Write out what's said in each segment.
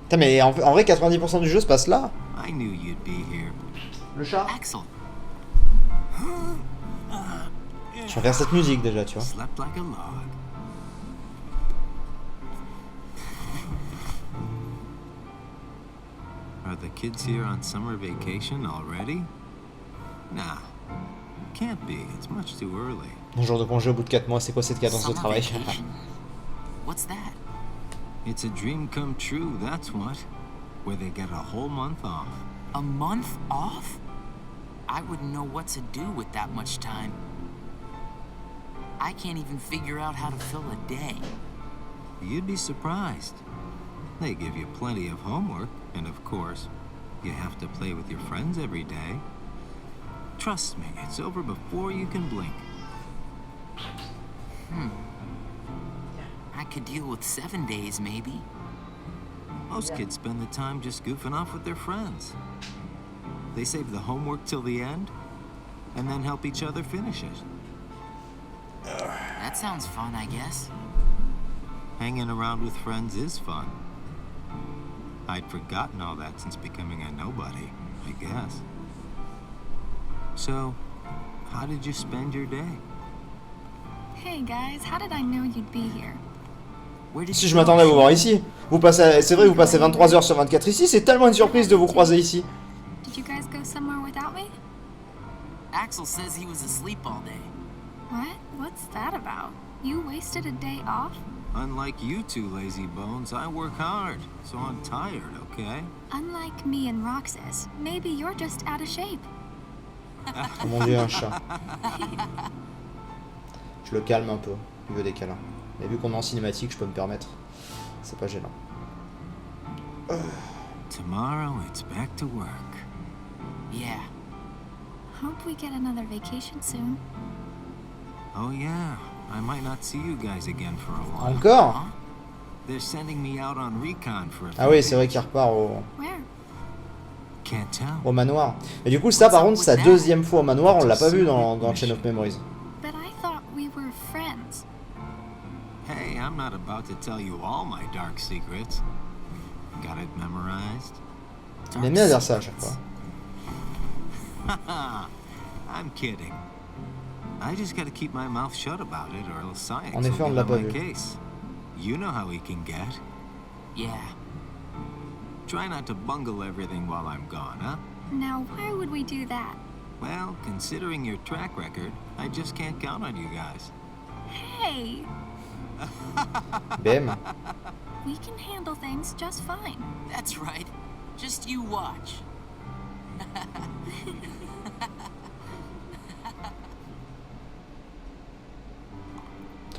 Putain, mais en vrai, 90% du jeu se passe là. I knew you'd be here. Le chat. Axel, Je préfère cette musique déjà, tu vois. Slept like a log. Are the kids here on summer vacation already? Nah. Can't be. It's much too early. Un jour de congé au bout de 4 mois, c'est quoi cette cadence de summer travail? vacation. What's that? It's a dream come true, that's what. Where they get a whole month off. A month off? I wouldn't know what to do with that much time. I can't even figure out how to fill a day. You'd be surprised. They give you plenty of homework, and of course, you have to play with your friends every day. Trust me, it's over before you can blink. I could deal with 7 days, maybe. Most kids spend the time just goofing off with their friends. They save the homework till the end, and then help each other finish it. That sounds fun, I guess. Hanging around with friends is fun. I'd forgotten all that since becoming a nobody, I guess. So, how did you spend your day? Hey guys, how did I know you'd be here? Where did Si you je go, m'attendais à vous Shane? voir ici. Vous passez, c'est vrai, vous passez 23 heures sur 24 ici. C'est tellement une surprise de vous croiser ici. Did you guys go somewhere without me? Axel says he was asleep all day. What? What's that about? You wasted a day off? Unlike you two lazy bones, I work hard, so I'm tired, okay? Unlike me and Roxas, maybe you're just out of shape. Oh mon dieu, un chat. Je le calme un peu. Il veut des câlins. Mais vu qu'on est en cinématique, je peux me permettre. C'est pas gênant. Tomorrow it's back to work. Yeah. Hope we get another vacation soon. Oh yeah, I might not see you guys again for a while. Encore? They're sending me out on recon for a few Ah oui, c'est days. vrai qu'il repart Where? Can't tell. au manoir. Et du coup, ça par contre, sa deuxième fois au manoir, on l'a pas vu dans Chain of Memories. But I thought we were friends. Hey, I'm not about to tell you all my dark secrets. Got it memorized? Il aime bien dire ça à chaque fois. Haha, I'm kidding. I just gotta keep my mouth shut about it or else science En effet, on will l'a get pas on my vu. case. You know how he can get. Yeah. Try not to bungle everything while I'm gone, huh? Now, why would we do that? Well, considering your track record, I just can't count on you guys. Hey, BM. we can handle things just fine. That's right. Just you watch.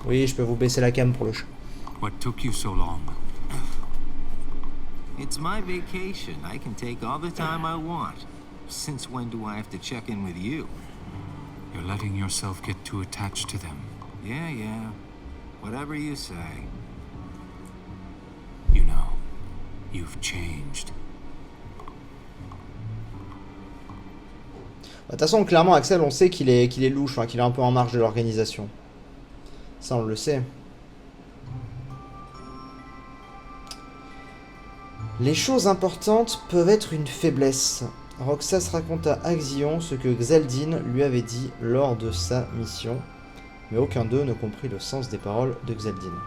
Oui, je peux vous baisser la cam pour le chat. What took you so long? It's my vacation. I can take all the time I want. Since when do I have to check in with you? You're letting yourself get too attached to them. Yeah. Whatever you say. You know, you've changed. De toute façon, clairement, Axel, on sait qu'il est louche, hein, qu'il est un peu en marge de l'organisation. Ça, on le sait. Les choses importantes peuvent être une faiblesse. Roxas raconte à Axion ce que Xaldine lui avait dit lors de sa mission, mais aucun d'eux ne comprit le sens des paroles de Xaldine.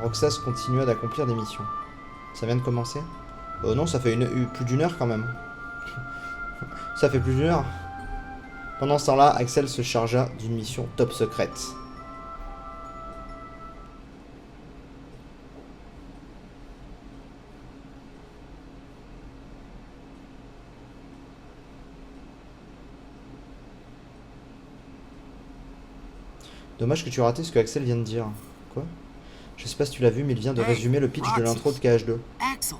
Roxas continua d'accomplir des missions. Ça vient de commencer? Non, ça fait plus d'une heure quand même. Ça fait plus d'une heure. Pendant ce temps-là, Axel se chargea d'une mission top secrète. Dommage que tu aies raté ce que Axel vient de dire. Quoi? Je sais pas si tu l'as vu, mais il vient de résumer le pitch de l'intro de KH2. Axel.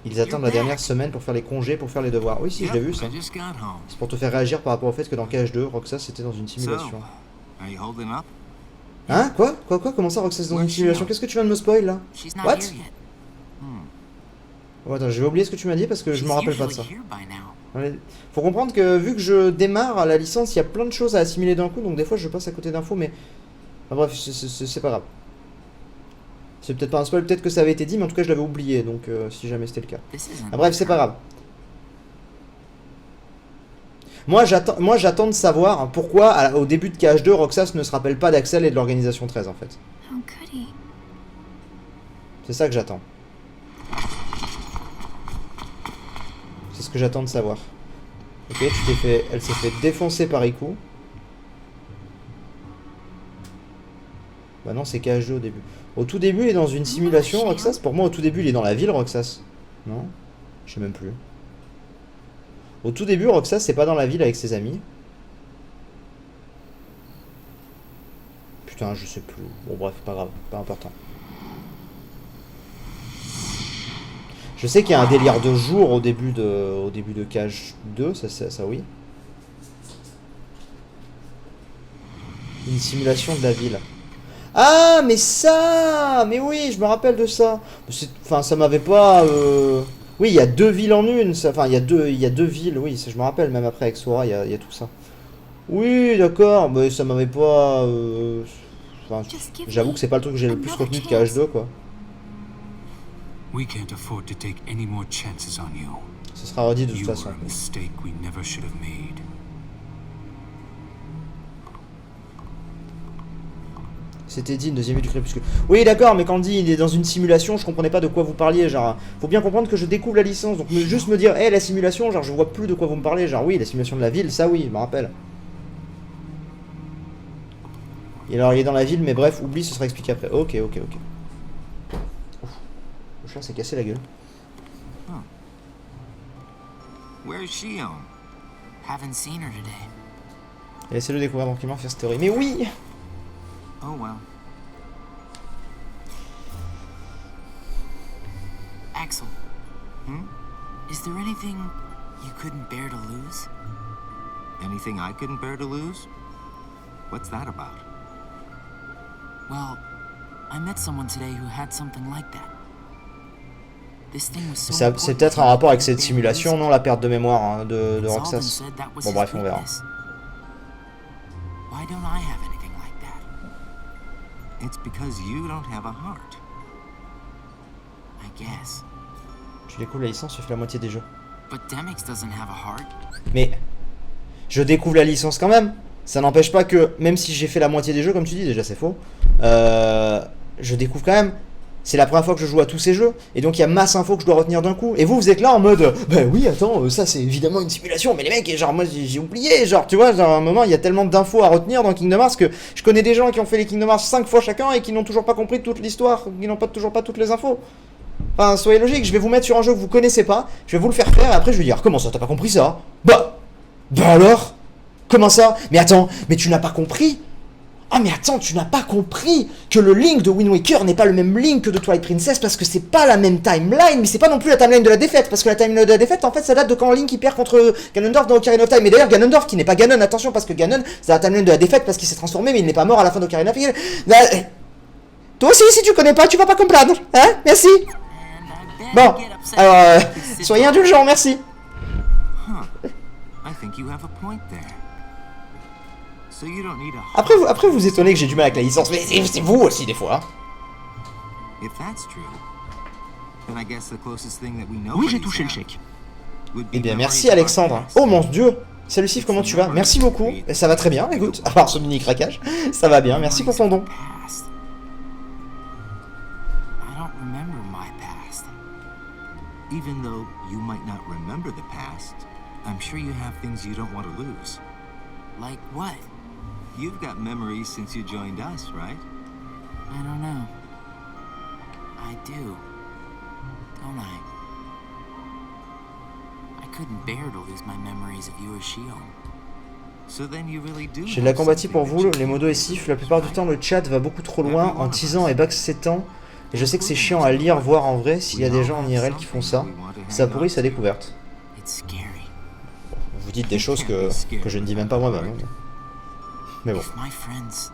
Ils attendent la dernière semaine pour faire les congés, pour faire les devoirs. Oui, si, je l'ai vu ça. I just got home. C'est pour te faire réagir par rapport au fait que dans KH2, Roxas était dans une simulation. So, are you holding up? Hein? Quoi? Comment ça, Roxas est dans une simulation? Qu'est-ce que tu viens de me spoil là? She's not What? here yet. Oh, attends, je vais oublier ce que tu m'as dit parce que je me She's rappelle pas de ça. usually here by now. Ouais. Faut comprendre que vu que je démarre la licence, il y a plein de choses à assimiler d'un coup, donc des fois je passe à côté d'infos, mais... Enfin, bref, c'est pas grave. C'est peut-être pas un spoil, peut-être que ça avait été dit, mais en tout cas je l'avais oublié, donc si jamais c'était le cas. This isn't Ah, bref, c'est pas grave. Moi j'attends de savoir pourquoi au début de KH2 Roxas ne se rappelle pas d'Axel et de l'organisation 13 en fait. How could he? C'est ça que j'attends. C'est ce que j'attends de savoir. Ok, elle s'est fait défoncer par Iku. Bah non, c'est KH2 au début. Au tout début, il est dans une simulation, Roxas. Pour moi, au tout début, il est dans la ville, Roxas. Non? Je sais même plus. Au tout début, Roxas, c'est pas dans la ville avec ses amis. Putain, je sais plus. Bon, bref, pas grave, pas important. Je sais qu'il y a un délire de jour au début de KH2, ça oui. Une simulation de la ville. Ah, mais ça! Mais oui, je me rappelle de ça. Enfin, ça m'avait pas... Oui, il y a 2 villes en une. Enfin, il y a deux villes, oui, ça, je me rappelle, même après avec Sora, il y a tout ça. Oui, d'accord, mais ça m'avait pas... Enfin, j'avoue que c'est pas le truc que j'ai le plus retenu de KH2, quoi. We can't afford to take any more chances on you. Ce sera redit de toute You façon. were a mistake we never should have made. C'était dit, une deuxième vie du crépuscule. Oui, d'accord, mais quand on dit il est dans une simulation, je comprenais pas de quoi vous parliez. Genre, faut bien comprendre que je découvre la licence. Donc, juste me dire, hé, la simulation, genre, je vois plus de quoi vous me parlez. Genre, oui, la simulation de la ville, ça oui, je me rappelle. Et alors, il est dans la ville, mais bref, oublie, ce sera expliqué après. Ok. Ouf. Le chat s'est cassé la gueule. Where's Shion? Haven't seen her today. Laissez-le découvrir tranquillement, faire cette théorie. Mais oui! Oh well. Axel, is there anything you couldn't bear to lose? Anything I couldn't bear to lose? What's that about? Well, I met someone today who had something like that. This thing was so important C'est peut-être un rapport avec cette simulation, non? La perte de mémoire hein, de Zaldin Roxas. said that was Bon, his bref, on verra. weakness. Why don't I have anything like that? It's because you don't have a heart. I guess. Tu découvres la licence, tu fais la moitié des jeux. But Demix doesn't have a heart. Mais je découvre la licence quand même. Ça n'empêche pas que, même si j'ai fait la moitié des jeux, comme tu dis, déjà c'est faux, je découvre quand même. C'est la première fois que je joue à tous ces jeux, et donc il y a masse info que je dois retenir d'un coup. Et vous êtes là en mode, bah oui, attends, ça c'est évidemment une simulation, mais les mecs, genre moi j'ai oublié, genre tu vois, genre à un moment il y a tellement d'infos à retenir dans Kingdom Hearts que je connais des gens qui ont fait les Kingdom Hearts 5 fois chacun et qui n'ont toujours pas compris toute l'histoire, qui n'ont toujours pas toutes les infos. Enfin, soyez logique, je vais vous mettre sur un jeu que vous connaissez pas, je vais vous le faire faire, et après je vais dire, comment ça, t'as pas compris ça? Bah alors? Comment ça? Mais attends, mais tu n'as pas compris? Ah mais attends, tu n'as pas compris que le Link de Wind Waker n'est pas le même Link que de Twilight Princess parce que c'est pas la même timeline, mais c'est pas non plus la timeline de la défaite, parce que la timeline de la défaite, en fait, ça date de quand Link il perd contre Ganondorf dans Ocarina of Time. Et d'ailleurs, Ganondorf qui n'est pas Ganon, attention, parce que Ganon, c'est la timeline de la défaite parce qu'il s'est transformé, mais il n'est pas mort à la fin d'Ocarina of Time. Toi aussi, si tu connais pas, tu vas pas comprendre, hein? Merci. Bon, alors, soyez indulgents, merci. I think you have a point there. So you don't need a Après vous étonnez que j'ai du mal avec la licence, mais c'est vous aussi des fois. If that's true, then I guess the closest thing that we know. Oui, j'ai touché le chèque. Eh bien, merci Alexandre. Oh mon dieu. Salut Sif, comment tu vas? Merci beaucoup. Ça va très bien, écoute. À part ce mini craquage, ça va bien. Merci pour ton don. Past. I don't remember my past. Even though you might not remember the past, I'm sure you have things you don't want to lose. Like what? You've got memories since you joined us, right? I don't know. I do. Don't I? I couldn't bear to lose my memories of you or Shion. So then you really do. J'ai de la have combatie something pour that vous, you les can modos et lose, Sif. La plupart du temps, le chat va beaucoup trop loin en teasant et backsetant. Et je sais que c'est chiant à lire, voir en vrai, s'il y a des gens en IRL qui font ça. Ça pourrit sa découverte. It's scary. Vous dites des choses que je ne dis même pas moi-même. hein. Mais bon, If my friends.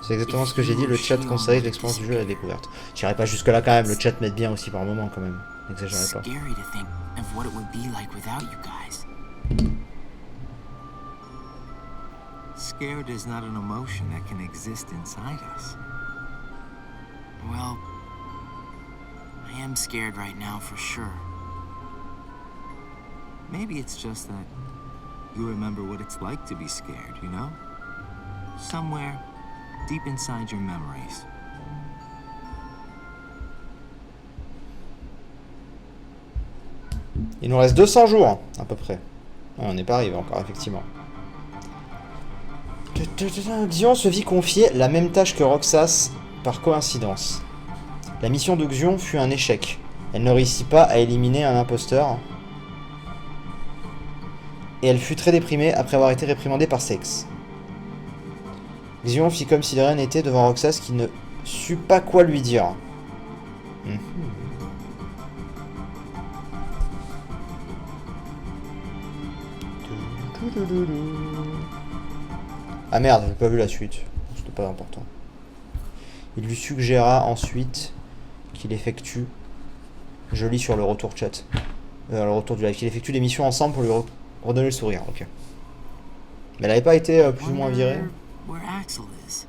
c'est exactement ce que j'ai dit, le chat conseille l'expérience du jeu à la découverte. J'irai pas jusque là quand même, le chat m'aide bien aussi par moment quand même. It's N'exagérez pas. scary to think of what it would be like without you guys. Scared is not an emotion that can exist inside us. Well, I am scared right now for sure. Maybe it's just that you remember what it's like to be scared, you know? Somewhere deep inside your memories. Il nous reste 200 jours, à peu près. Ah, on n'est pas arrivé encore, effectivement. Xion se vit confier la même tâche que Roxas par coïncidence. La mission de Xion fut un échec. Elle ne réussit pas à éliminer un imposteur. Et elle fut très déprimée après avoir été réprimandée par Sex. Xion fit comme si de rien n'était devant Roxas qui ne sut pas quoi lui dire. Ah merde, j'ai pas vu la suite. C'était pas important. Il lui suggéra ensuite qu'il effectue... Je lis sur le retour chat. Le retour du live. Qu'il effectue des missions ensemble pour lui redonner le sourire. Ok. Mais elle avait pas été plus ou moins virée. Where Axel is.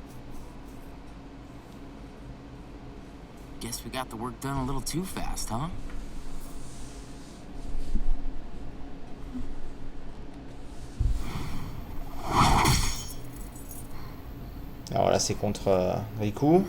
Guess we got the work done a little too fast, huh? Alors là, c'est contre Riku.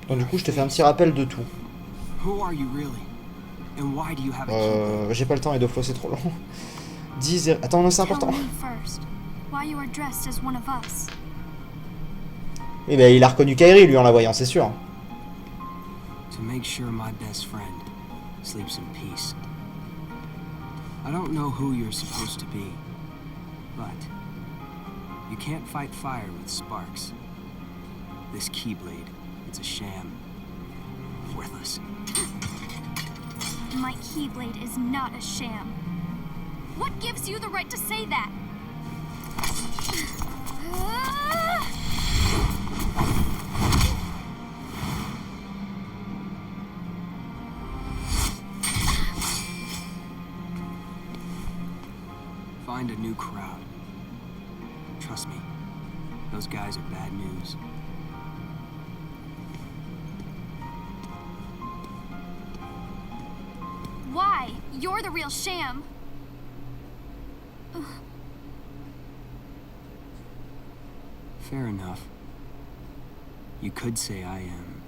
Donc du coup, je te fais un petit rappel de tout. Who are you really? And why do you have a J'ai pas le temps, Edoflo, c'est trop long. 10 et... Attends, non, c'est important. Tell me first why you are dressed as one of us. Eh ben, il a reconnu Kairi, lui, en la voyant, c'est sûr. To make sure my best friend sleeps in peace. I don't know who you're supposed to be, but you can't fight fire with sparks. This Keyblade, it's a sham. Worthless. My Keyblade is not a sham. What gives you the right to say that? Find a new crowd. Trust me, those guys are bad news. Why? You're the real sham. Fair enough. You could say I am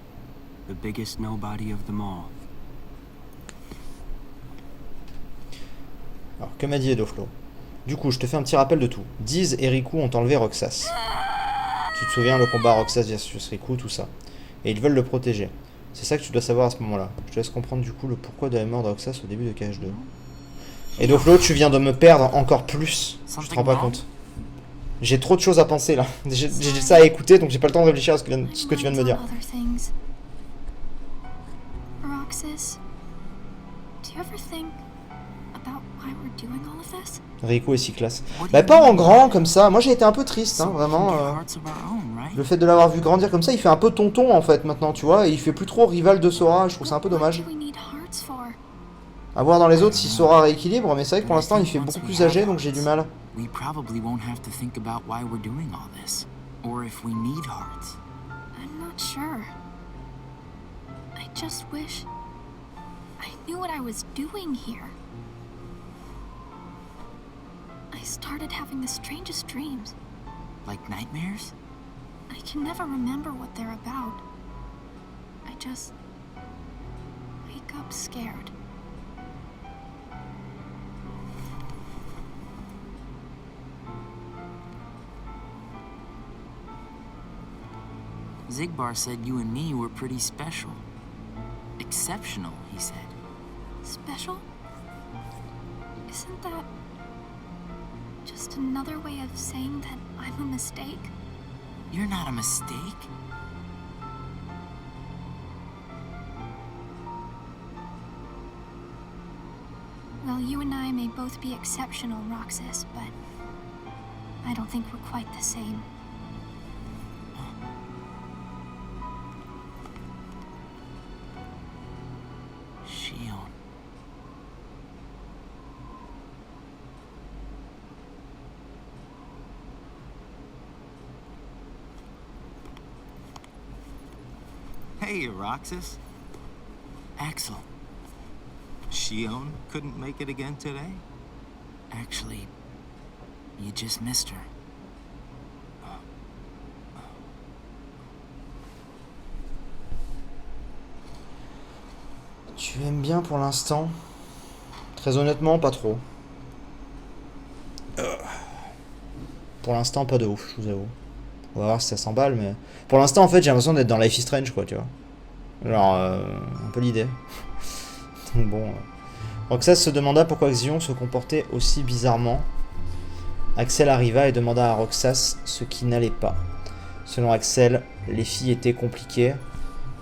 the biggest nobody of them all. Alors, que m'a dit Edoflo? Du coup, je te fais un petit rappel de tout. Diz et Riku ont enlevé Roxas. Tu te souviens, le combat Roxas versus Riku, tout ça. Et ils veulent le protéger. C'est ça que tu dois savoir à ce moment-là. Je te laisse comprendre du coup le pourquoi de la mort de Roxas au début de KH2. Edoflo, tu viens de me perdre encore plus. Tu te rends pas compte. J'ai trop de choses à penser là. J'ai ça à écouter, donc j'ai pas le temps de réfléchir à ce que tu viens de me dire. Roxas, do you ever think about why we're doing all of this? Riku est si classe. Bah pas en grand comme ça. Moi j'ai été un peu triste, hein, vraiment. Le fait de l'avoir vu grandir comme ça, il fait un peu tonton en fait maintenant, tu vois. Et il fait plus trop rival de Sora, je trouve ça un peu dommage. À voir dans les autres si Sora rééquilibre, mais c'est vrai que pour l'instant il fait beaucoup plus âgé, donc j'ai du mal. We probably won't have to think about why we're doing all this, or if we need hearts. I'm not sure. I just wish I knew what I was doing here. I started having the strangest dreams. Like nightmares? I can never remember what they're about. I just wake up scared. Zigbar said you and me were pretty special. Exceptional, he said. Special? Isn't that just another way of saying that I'm a mistake? You're not a mistake. Well, you and I may both be exceptional, Roxas, but I don't think we're quite the same. Shion. Hey, Roxas. Axel, Shion couldn't make it again today? actually, you just missed her. Tu aimes bien pour l'instant? Très honnêtement, pas trop. Pour l'instant, pas de ouf, je vous avoue. On va voir si ça s'emballe, mais... Pour l'instant, en fait, j'ai l'impression d'être dans Life is Strange, quoi, tu vois. Genre, un peu l'idée. Donc bon... Roxas se demanda pourquoi Xion se comportait aussi bizarrement. Axel arriva et demanda à Roxas ce qui n'allait pas. Selon Axel, les filles étaient compliquées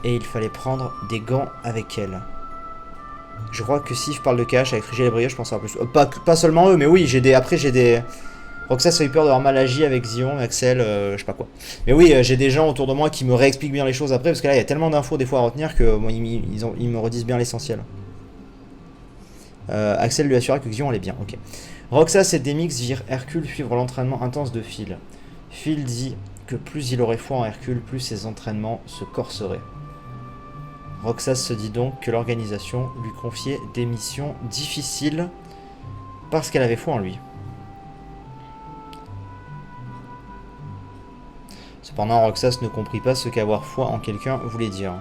et il fallait prendre des gants avec elles. Je crois que si je parle de cash avec Frigel et Brio, je pense avoir plus. Pas seulement eux, mais oui, après j'ai des... Roxas a eu peur d'avoir mal agi avec Xion, Axel, je sais pas quoi. Mais oui, j'ai des gens autour de moi qui me réexpliquent bien les choses après, parce que là il y a tellement d'infos des fois à retenir que bon, ils me redisent bien l'essentiel. Axel lui assura que Xion allait bien, ok. Roxas et Demyx virent Hercule suivre l'entraînement intense de Phil. Phil dit que plus il aurait foi en Hercule, plus ses entraînements se corseraient. Roxas se dit donc que l'organisation lui confiait des missions difficiles parce qu'elle avait foi en lui. Cependant, Roxas ne comprit pas ce qu'avoir foi en quelqu'un voulait dire.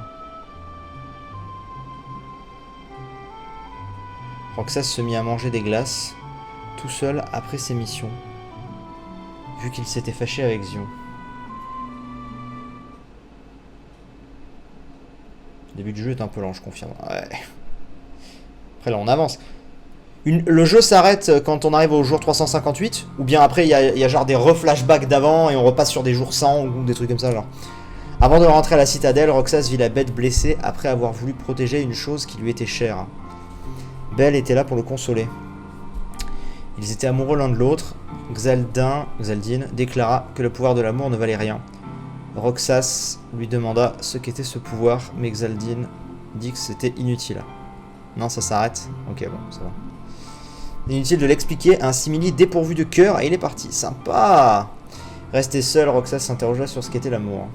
Roxas se mit à manger des glaces, tout seul après ses missions, vu qu'il s'était fâché avec Xion. Le début du jeu est un peu lent, je confirme. Ouais. Après là on avance. Le jeu s'arrête quand on arrive au jour 358, ou bien après il y a genre des reflashbacks d'avant et on repasse sur des jours 100 ou des trucs comme ça genre. Avant de rentrer à la citadelle, Roxas vit la bête blessée après avoir voulu protéger une chose qui lui était chère. Belle était là pour le consoler. Ils étaient amoureux l'un de l'autre. Xaldine déclara que le pouvoir de l'amour ne valait rien. Roxas lui demanda ce qu'était ce pouvoir, mais Xaldine dit que c'était inutile. Non, ça s'arrête. Ok, bon, ça va. Inutile de l'expliquer, un simili dépourvu de cœur et il est parti. Sympa. Resté seul, Roxas s'interrogea sur ce qu'était l'amour.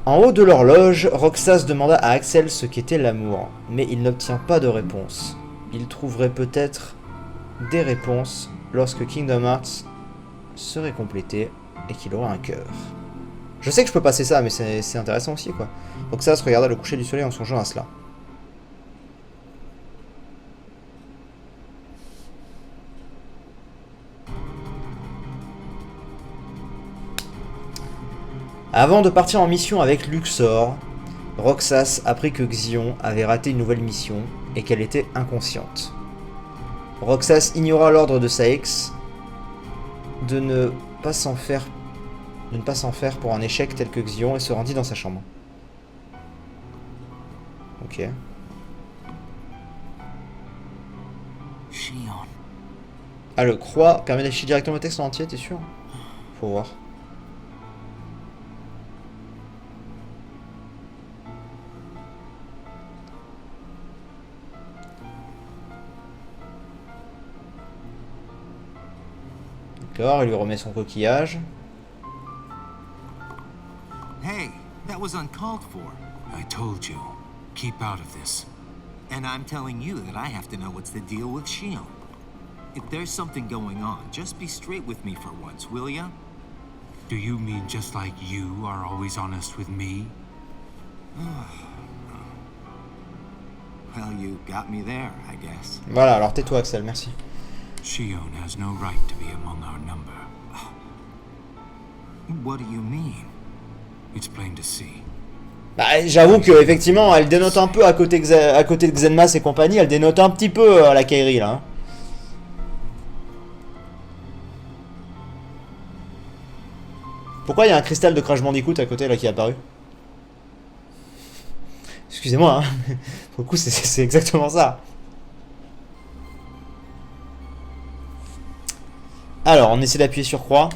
En haut de l'horloge, Roxas demanda à Axel ce qu'était l'amour, mais il n'obtient pas de réponse. Il trouverait peut-être des réponses lorsque Kingdom Hearts serait complété et qu'il aurait un cœur. Je sais que je peux passer ça, mais c'est intéressant aussi, quoi. Roxas regarda le coucher du soleil en songeant à cela. Avant de partir en mission avec Luxor, Roxas apprit que Xion avait raté une nouvelle mission et qu'elle était inconsciente. Roxas ignora l'ordre de sa ex de ne pas s'en faire pour un échec tel que Xion et se rendit dans sa chambre. Ok. Shion. Ah, le croix permet d'afficher directement le texte en entier, t'es sûr? Faut voir. D'accord, il lui remet son coquillage. Hey, that was uncalled for. I told you, keep out of this. And I'm telling you that I have to know what's the deal with Shion. If there's something going on, just be straight with me for once, will ya? Do you mean just like you are always honest with me? Well, you got me there, I guess. Voilà, alors tais-toi Axel, merci. Shion has no right to be among our number. What do you mean? It's plain to see. Bah, j'avoue que effectivement, elle dénote un peu à côté de Xenmas et compagnie, elle dénote un petit peu à la Kairi là. Hein. Pourquoi il y a un cristal de Crash Bandicoot à côté là qui est apparu? Excusez-moi, hein. Pour le coup, c'est exactement ça. Alors, on essaie d'appuyer sur croix.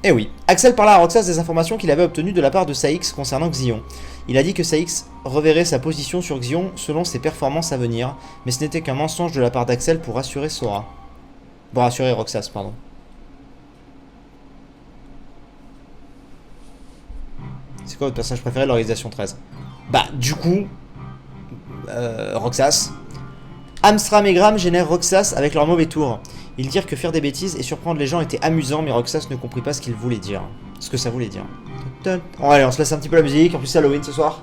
Eh oui. Axel parla à Roxas des informations qu'il avait obtenues de la part de Saïx concernant Xion. Il a dit que Saïx reverrait sa position sur Xion selon ses performances à venir, mais ce n'était qu'un mensonge de la part d'Axel pour rassurer Sora. Pour rassurer Roxas, pardon. C'est quoi votre personnage préféré de l'organisation 13? Bah, du coup... Roxas. Amstram et Gram génèrent Roxas avec leur mauvais tour. Ils dirent que faire des bêtises et surprendre les gens était amusant, mais Roxas ne comprit pas ce qu'il voulait dire. Ce que ça voulait dire. Bon, allez, on se laisse un petit peu la musique. En plus, c'est Halloween ce soir.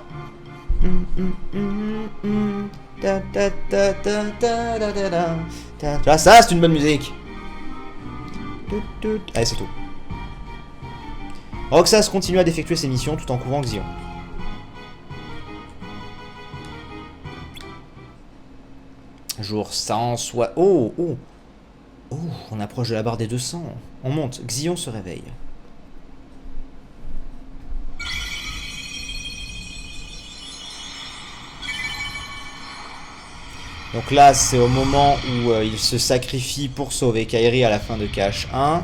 Ah, ça, c'est une bonne musique. Allez, c'est tout. Roxas continua d'effectuer ses missions tout en couvrant Xion. Jour 100, soit... Oh, oh. Oh, on approche de la barre des 200. On monte. Xion se réveille. Donc là, c'est au moment où il se sacrifie pour sauver Kairi à la fin de Cache 1.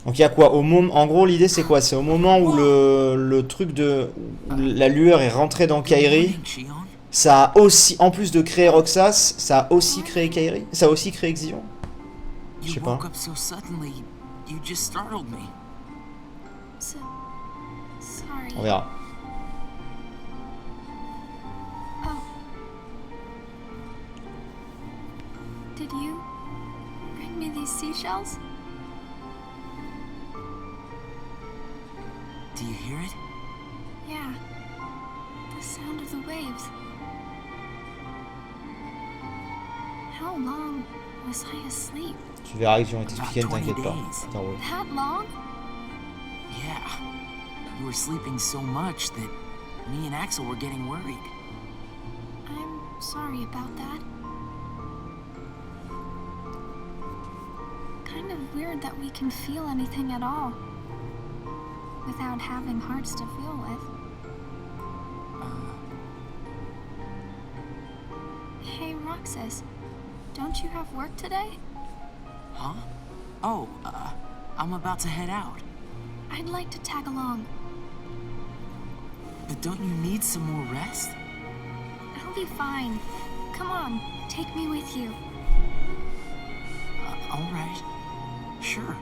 Donc il y a quoi au moment, en gros l'idée c'est quoi? C'est au moment où le truc de... où la lueur est rentrée dans Kairi. Ça a aussi, en plus de créer Roxas, ça a aussi créé Kairi. Ça a aussi créé Xion. Je sais pas. Sorry. On verra. Oh. Did you bring me these seashells? Do you hear it? Yeah. The sound of the waves. How long was I asleep? Tu verras que Xion est expliqué, ne t'inquiète pas. Ça roule. That long? Yeah. You were sleeping so much that me and Axel were getting worried. I'm sorry about that. Kind of weird that we can feel anything at all without having hearts to feel with. Hey, Roxas, don't you have work today? Huh? Oh, I'm about to head out. I'd like to tag along. But don't you need some more rest? I'll be fine. Come on, take me with you. All right. Sure.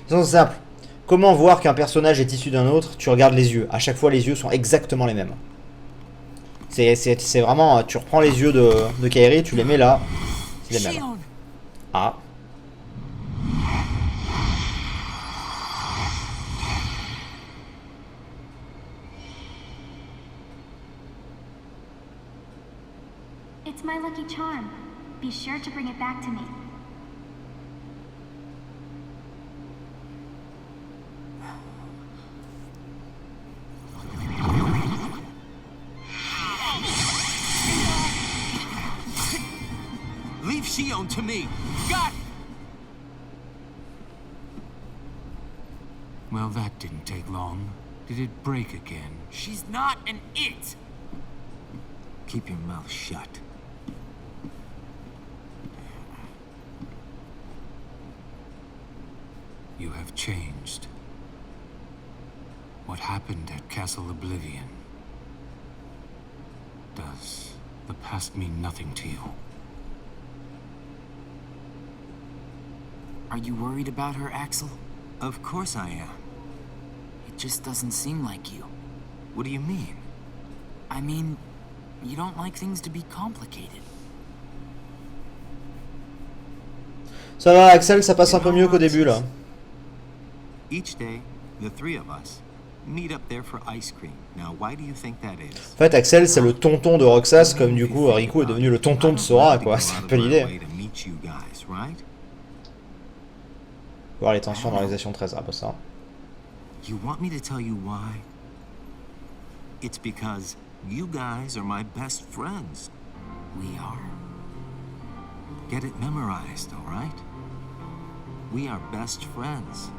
C'est simple. Comment voir qu'un personnage est issu d'un autre? Tu regardes les yeux. À chaque fois, les yeux sont exactement les mêmes. C'est vraiment... Tu reprends les yeux de Kairi, tu les mets là. C'est les mêmes. Ah. It's my lucky charm. Be sure to bring it back to me. Leave Xion to me. Got it. Well, that didn't take long. Did it break again? She's not an it. Keep your mouth shut. You have changed. What happened at Castle Oblivion? Does the past mean nothing to you? Are you worried about her, Axel? Of course I am. It just doesn't seem like you. What do you mean? I mean, you don't like things to be complicated. Ça va, Axel, ça passe un peu mieux qu'au début, là. Each day, the three of us meet up there for ice cream. Now, why do you think that is? En fait, Axel, c'est le tonton de Roxas, comme du coup, Riku est devenu le tonton de Sora, quoi. C'est un peu l'idée. Voir les tensions dans l'organisation 13, ah bah ça. You want me to tell you why? It's because you guys are my best friends. We are. Get it memorized, all right? We are best friends.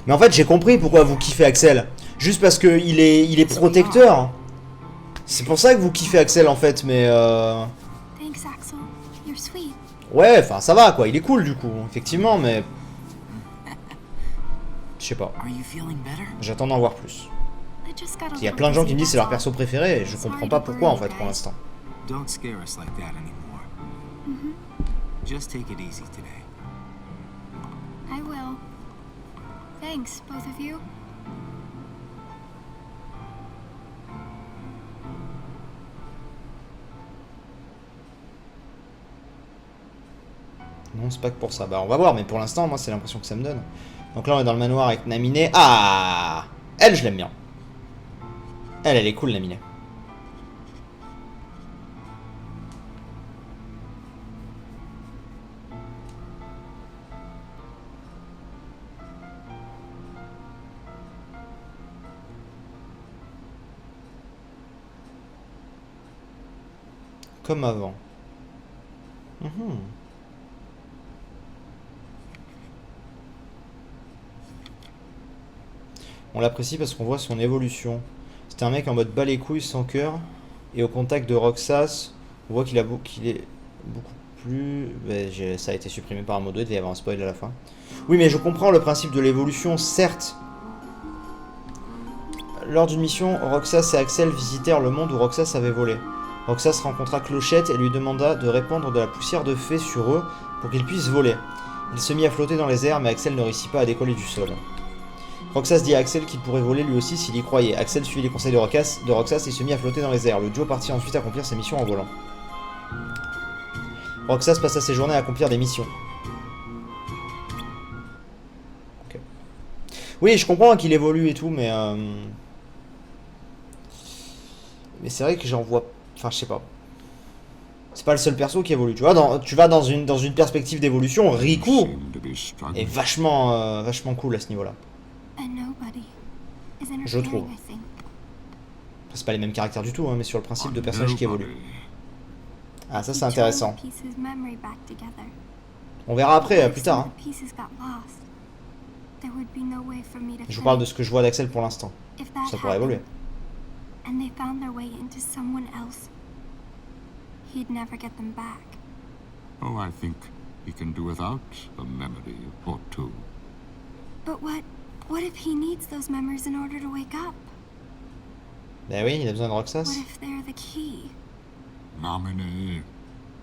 Mais en fait, j'ai compris pourquoi vous kiffez Axel. Juste parce que il est protecteur. C'est pour ça que vous kiffez Axel en fait, mais Thanks, Axel. You're sweet. ouais, enfin ça va quoi, il est cool du coup, effectivement, mais je sais pas. Are you feeling better? J'attends d'en voir plus. I just got a Il y a little plein de gens qui busy, me disent c'est leur that's all. perso préféré et je comprends pas pourquoi en fait pour l'instant. Don't scare us like that anymore. Just take it easy today. I will. Thanks, both of you. Non, c'est pas que pour ça. Bah on va voir, mais pour l'instant, moi c'est l'impression que ça me donne. Donc là on est dans le manoir avec Naminé. Ah, elle je l'aime bien. Elle est cool Naminé. Comme avant. On l'apprécie parce qu'on voit son évolution. C'était un mec en mode bas les couilles, sans cœur. Et au contact de Roxas, on voit qu'il est beaucoup plus... ça a été supprimé par un mot 2, il devait y avoir un spoil à la fin. Oui, mais je comprends le principe de l'évolution, certes. Lors d'une mission, Roxas et Axel visitèrent le monde où Roxas avait volé. Roxas rencontra Clochette et lui demanda de répandre de la poussière de fée sur eux pour qu'ils puissent voler. Il se mit à flotter dans les airs, mais Axel ne réussit pas à décoller du sol. Roxas dit à Axel qu'il pourrait voler lui aussi s'il y croyait. Axel suivit les conseils de Roxas et se mit à flotter dans les airs. Le duo partit ensuite accomplir ses missions en volant. Roxas passa ses journées à accomplir des missions. Okay. Oui, je comprends qu'il évolue et tout, mais c'est vrai que j'en vois... Enfin, je sais pas. C'est pas le seul perso qui évolue. Tu vois, tu vas dans une perspective d'évolution. Riku est vachement cool à ce niveau-là. Je trouve. C'est pas les mêmes caractères du tout, hein, mais sur le principe de personnage qui évolue. Ah, ça c'est intéressant. On verra après, plus tard. Hein. Je vous parle de ce que je vois d'Axel pour l'instant. Ça pourrait évoluer. And they found their way into someone else, he'd never get them back. Oh, I think he can do without a memory or two. But what if he needs those memories in order to wake up? Ben oui, il a besoin de Roxas. What if they're the key? Namine,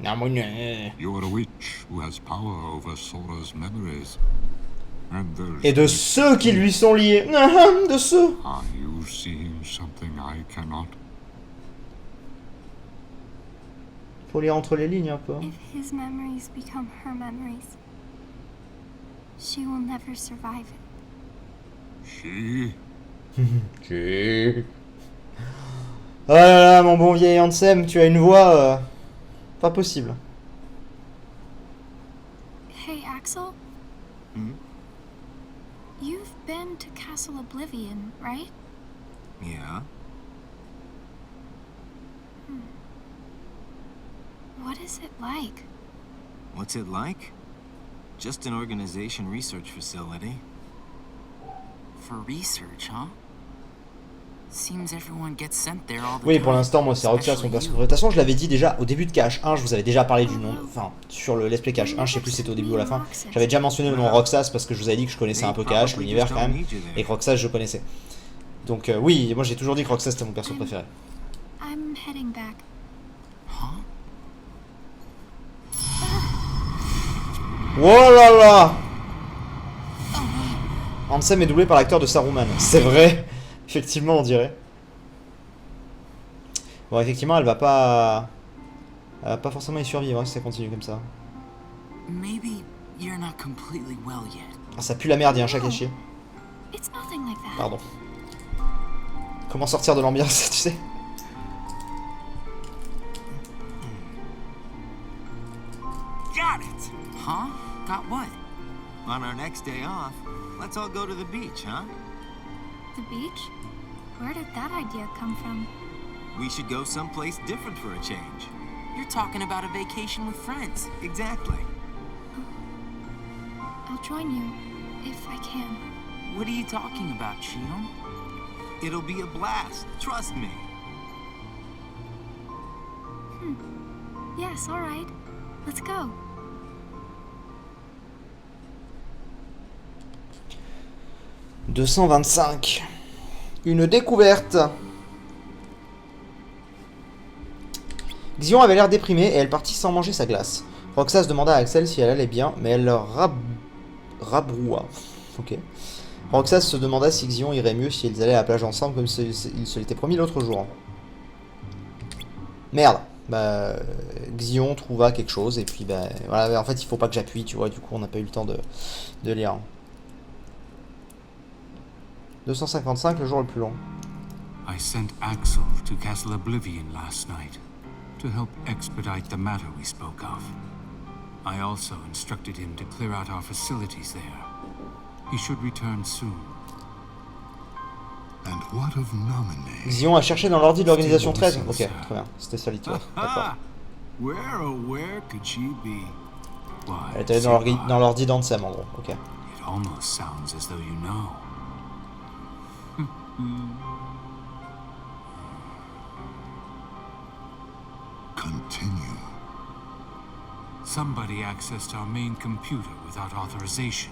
Namine. you are a witch who has power over Sora's memories. Et de ceux qui lui sont liés. De ceux. Are you seeing something I cannot? Faut lire entre les lignes un peu. If his memories become her memories, she will never survive it. She? Qui? Oh là là, mon bon vieil Ansem, tu as une voix pas possible. Hey, Axel? You've been to Castle Oblivion, right? Yeah? What is it like? What's it like? Just an organization research facility. For research, huh? Seems everyone gets sent there all the Oui, pour time, l'instant, moi, c'est Roxas son perso. De toute façon, je l'avais dit déjà au début de KH1, je vous avais déjà parlé du nom. Enfin, sur le Let's Play KH1, je sais plus si c'était au début ou à la fin. J'avais déjà mentionné le nom Roxas parce que je vous avais dit que je connaissais un peu KH, l'univers quand même, et que Roxas, je connaissais. Donc, oui, moi j'ai toujours dit que Roxas c'était mon perso préféré. I'm heading back. Huh? Oh là là! Ansem est doublé par l'acteur de Saruman. C'est vrai! Effectivement, on dirait. Bon, effectivement, elle va pas forcément y survivre hein, si ça continue comme ça. Maybe you're not completely well yet. Ah, ça pue la merde, il y a un chat caché. It's nothing like that. Pardon. Comment sortir de l'ambiance, tu sais? Got it! Huh? Got what? On our next day off, let's all go to the beach, huh? The beach? Where did that idea come from? We should go someplace different for a change. You're talking about a vacation with friends. Exactly. I'll join you if I can. What are you talking about, Shion? It'll be a blast, trust me. Yes, all right. Let's go. « 225. Une découverte. Xion avait l'air déprimée et elle partit sans manger sa glace. Roxas demanda à Axel si elle allait bien, mais elle leur rabroua. Ok. Roxas se demanda si Xion irait mieux si ils allaient à la plage ensemble comme ils se l'étaient promis l'autre jour. Merde. Bah, Xion trouva quelque chose et puis bah voilà, en fait il faut pas que j'appuie, tu vois, du coup on n'a pas eu le temps de lire. 255, le jour le plus long. I sent Axel to Castle Oblivion last night to help expedite the matter we spoke of. I also instructed him to clear out our facilities there. He should return soon. And what of Naminé? Xion a cherché dans l'ordi de l'organisation 13. Ok, très bien. C'était ça l'histoire. D'accord. Where could she be? Why, Elle est allée dans l'ordi d'Ansem en gros. Ok. it almost sounds as though you know. Continue. Somebody accessed our main computer without authorization.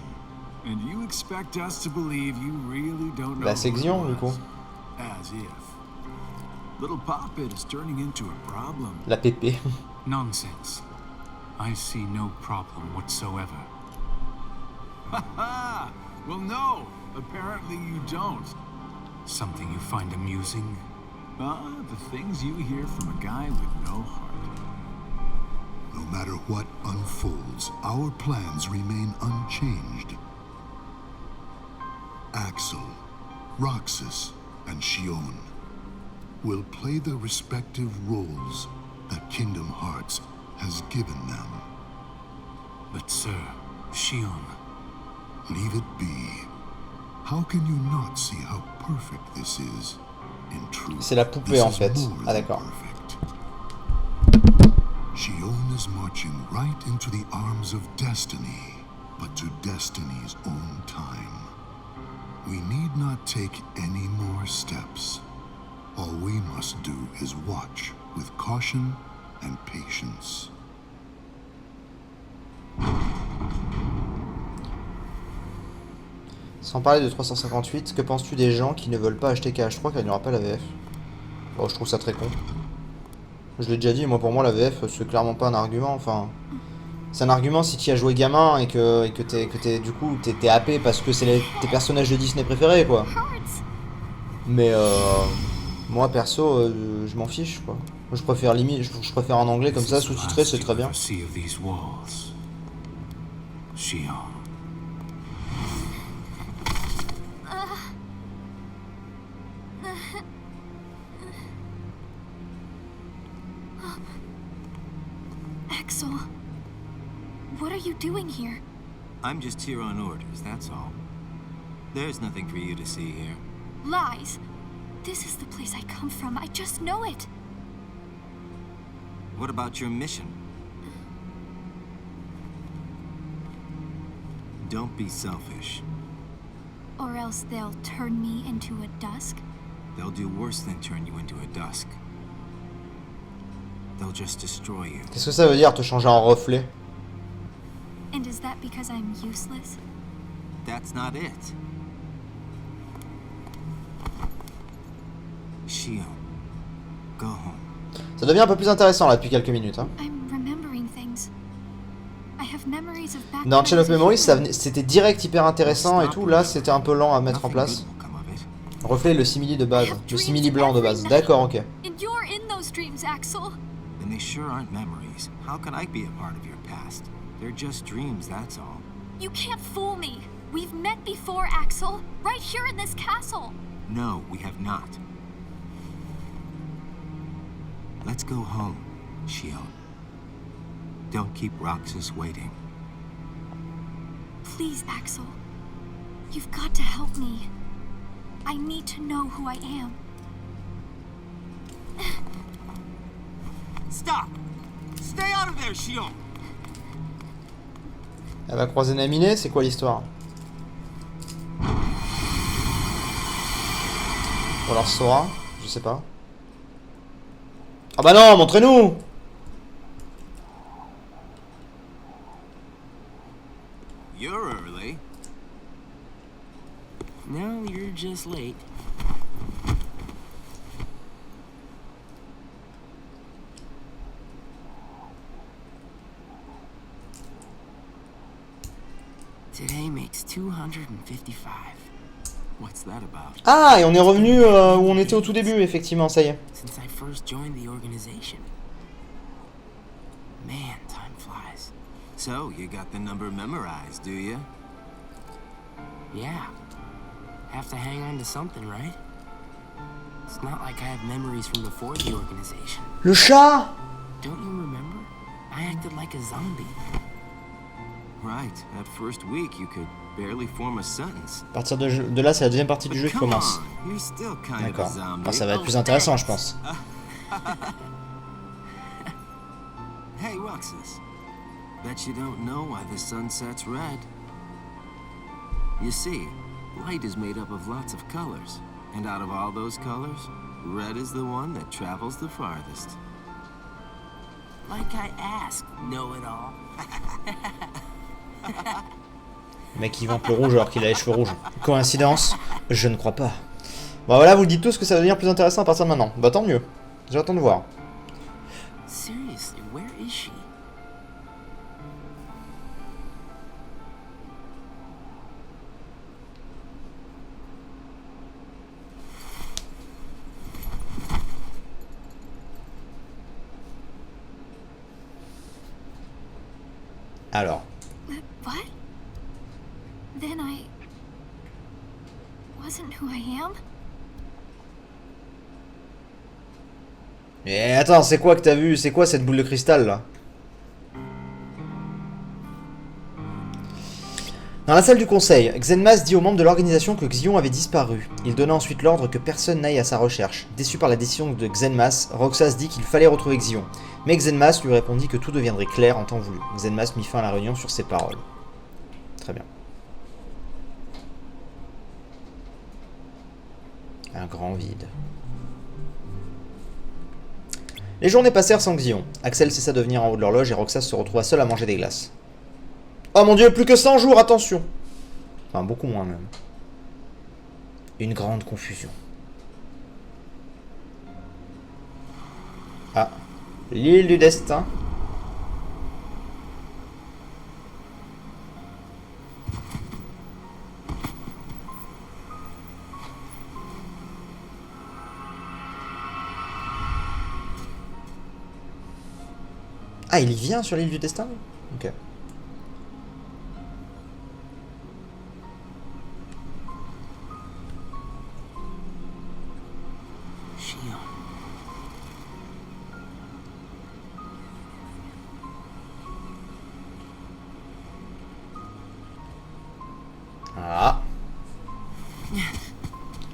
And you expect us to believe you really don't know? Bah c'est Xion du coup. As if. Little Poppet is turning into a problem. La PP. Nonsense. I see no problem whatsoever. Ha! Well, no. Apparently you don't. Something you find amusing? The things you hear from a guy with no heart. No matter what unfolds, our plans remain unchanged. Axel, Roxas, and Shion will play their respective roles that Kingdom Hearts has given them. But sir, Shion... Leave it be. How can you not see how perfect this is? In truth, C'est la poupée en fait. Ah d'accord. Shion is marching right into the arms of destiny, but to destiny's own time. We need not take any more steps. All we must do is watch with caution and patience. Sans parler de 358, que penses-tu des gens qui ne veulent pas acheter KH3 car il n'y aura pas la VF? Bon, je trouve ça très con. Je l'ai déjà dit, moi pour moi la VF c'est clairement pas un argument, enfin... C'est un argument si tu y as joué gamin et que t'es du coup t'es happé parce que c'est tes personnages de Disney préférés quoi. Mais moi perso je m'en fiche quoi. Je préfère limite, je préfère en anglais comme ça, sous-titré c'est très bien. Axel, what are you doing here? I'm just here on orders, that's all. There's nothing for you to see here. Lies. This is the place I come from. I just know it. What about your mission? Don't be selfish. Or else they'll turn me into a dusk? They'll do worse than turn you into a dusk. They'll just destroy you. Qu'est-ce que ça veut dire te changer en reflet? And is that because I'm useless? That's not it. Shion, go home. Ça devient un peu plus intéressant là depuis quelques minutes. Hein. I'm remembering things. I have memories of back Dans Chain of Memories, c'était direct hyper intéressant et tout. Là, c'était un peu lent à mettre en place. Reflet le simili de base, le simili blanc de base. D'accord, ok. And you're in those dreams, Axel. And they sure aren't memories. How can I be a part of your past? They're just dreams, that's all. You can't fool me. We've met before, Axel. Right here in this castle. No, we have not. Let's go home, Shion. Don't keep Roxas waiting. Please, Axel. You've got to help me. I need to know who I am. Stop! Stay out of there, Shion! Elle va croiser Naminé, c'est quoi l'histoire? Ou alors Sora, je sais pas. Ah bah non, montrez-nous! You're early. No, you're just late. Today makes 255. What's that about? Ah, et on est revenu où on était au tout début, effectivement, ça y est. Since I first joined the organization. Man, time flies. So, you got the number memorized, do you? Yeah. Have to hang on to something, right? It's not like I have memories from before the organization. Le chat! Don't you remember? I acted like a zombie. Right. That first week, you could barely form a sentence. À partir de là, c'est la deuxième partie du jeu qui Come commence. on, you're still kind of a D'accord. zombie. Enfin, ça va être plus intéressant, je pense. Hey, Roxas. Bet you don't know why the sun sets red. You see, light is made up of lots of colors. And out of all those colors, red is the one that travels the farthest. Like I asked, know-it-all. Le mec il vante le rouge alors qu'il a les cheveux rouges. Coïncidence? Je ne crois pas. Bon voilà, vous le dites tous que ça va devenir plus intéressant à partir de maintenant. Bah tant mieux. J'attends de voir. Seriously, where is she? Alors. What? Then I wasn't who I am? Et attends, c'est quoi que t'as vu? C'est quoi cette boule de cristal là? Dans la salle du conseil, Xenmas dit aux membres de l'organisation que Xion avait disparu. Il donna ensuite l'ordre que personne n'aille à sa recherche. Déçu par la décision de Xenmas, Roxas dit qu'il fallait retrouver Xion. Mais Xenmas lui répondit que tout deviendrait clair en temps voulu. Xenmas mit fin à la réunion sur ces paroles. Très bien. Un grand vide. Les journées passèrent sans Xion. Axel cessa de venir en haut de l'horloge et Roxas se retrouva seul à manger des glaces. Oh mon dieu, plus que 100 jours, attention! Enfin, beaucoup moins même. Une grande confusion. Ah. L'île du destin. Ah, il y vient sur l'île du destin? Ok. Ah.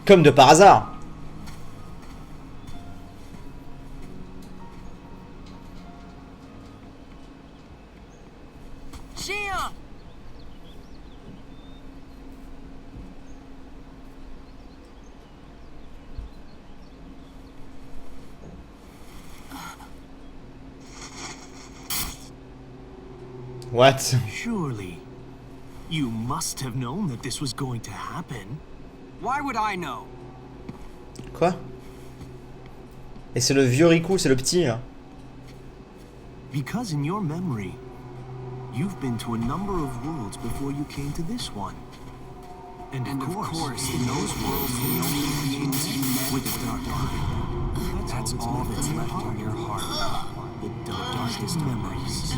Comme de par hasard. What? Surely, you must have known that this was going to happen. Why would I know? Quoi? Et c'est le vieux Riku, c'est le petit là. Because in your memory, you've been to a number of worlds before you came to this one. And of course, in those worlds, the only beings you met with the dark heart. That's all that's left in your heart. The darkest memories.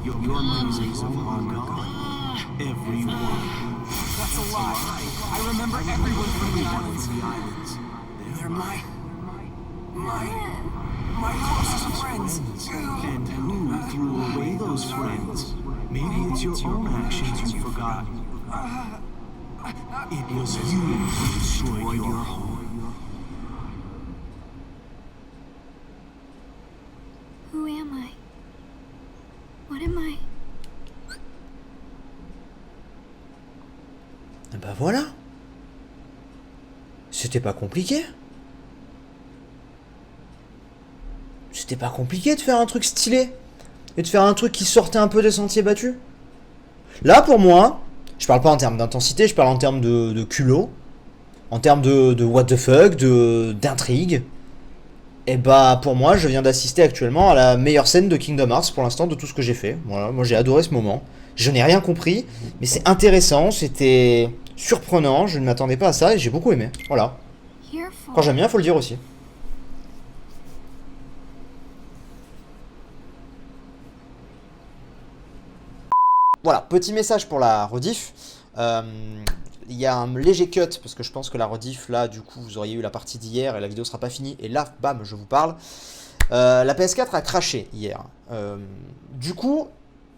Your memories of long gone. Everyone. That's a lie. I remember everyone from the islands. They're my closest friends. And who threw away those friends? Maybe it's your own actions you've forgotten. It was you who destroyed your home. Who am I? What am I? Et bah voilà. C'était pas compliqué. C'était pas compliqué de faire un truc stylé. Et de faire un truc qui sortait un peu des sentiers battus. Là, pour moi, je parle pas en termes d'intensité, je parle en termes de culot. En termes de what the fuck, d'intrigue. Et bah, pour moi, je viens d'assister actuellement à la meilleure scène de Kingdom Hearts pour l'instant de tout ce que j'ai fait. Voilà, moi j'ai adoré ce moment. Je n'ai rien compris, mais c'est intéressant, c'était surprenant, je ne m'attendais pas à ça et j'ai beaucoup aimé. Voilà. Quand j'aime bien, faut le dire aussi. Voilà, petit message pour la rediff. Il y a un léger cut, parce que je pense que la rediff, là, du coup, vous auriez eu la partie d'hier et la vidéo sera pas finie. Et là, bam, je vous parle. La PS4 a craché hier. Du coup,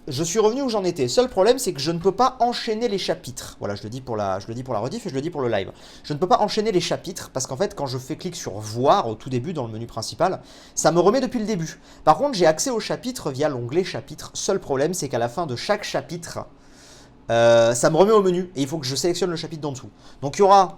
je suis revenu où j'en étais. Seul problème, c'est que je ne peux pas enchaîner les chapitres. Voilà, je le dis pour la rediff et je le dis pour le live. Je ne peux pas enchaîner les chapitres, parce qu'en fait, quand je fais clic sur voir, au tout début, dans le menu principal, ça me remet depuis le début. Par contre, j'ai accès aux chapitres via l'onglet chapitres. Seul problème, c'est qu'à la fin de chaque chapitre... ça me remet au menu et il faut que je sélectionne le chapitre d'en dessous. Donc il y aura